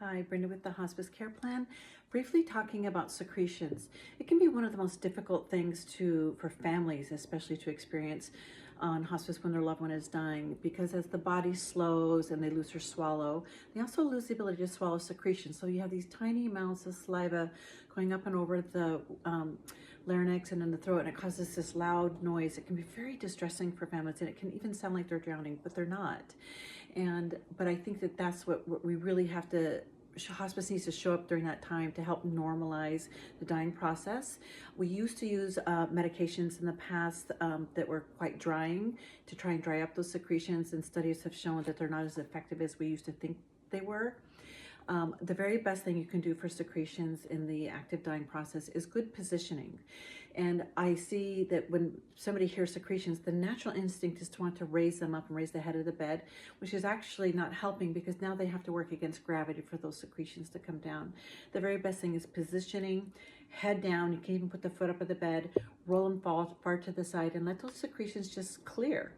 Hi, Brenda with the Hospice Care Plan. Briefly talking about secretions. It can be one of the most difficult things for families, especially to experience on hospice when their loved one is dying, because as the body slows and they lose their swallow, they also lose the ability to swallow secretions. So you have these tiny amounts of saliva going up and over the larynx and in the throat, and it causes this loud noise. It can be very distressing for families, and it can even sound like they're drowning, but they're not. But I think that's what we really have to, hospice needs to show up during that time to help normalize the dying process. We used to use medications in the past that were quite drying to try and dry up those secretions, and studies have shown that they're not as effective as we used to think they were. The very best thing you can do for secretions in the active dying process is good positioning. And I see that when somebody hears secretions, the natural instinct is to want to raise them up and raise the head of the bed, which is actually not helping, because now they have to work against gravity for those secretions to come down. The very best thing is positioning, head down. You can even put the foot up of the bed, roll and fall far to the side, and let those secretions just clear.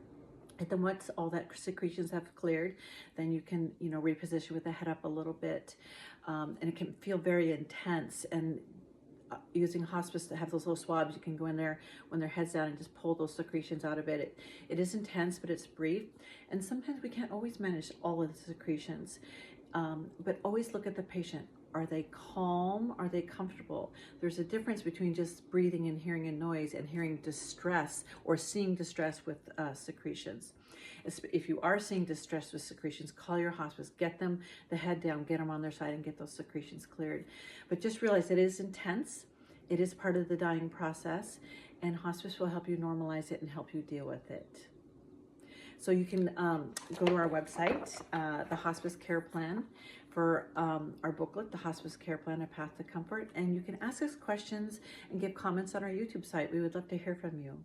And then once all that secretions have cleared, then you can, reposition with the head up a little bit. And it can feel very intense. And using hospice to have those little swabs, you can go in there when their head's down and just pull those secretions out of it. It is intense, but it's brief. And sometimes we can't always manage all of the secretions. But always look at the patient. Are they calm? Are they comfortable? There's a difference between just breathing and hearing a noise and hearing distress or seeing distress with secretions. If you are seeing distress with secretions, call your hospice, get them the head down, get them on their side, and get those secretions cleared. But just realize it is intense. It is part of the dying process, and hospice will help you normalize it and help you deal with it. So you can go to our website, the Hospice Care Plan, for our booklet, the Hospice Care Plan, A Path to Comfort, and you can ask us questions and give comments on our YouTube site. We would love to hear from you.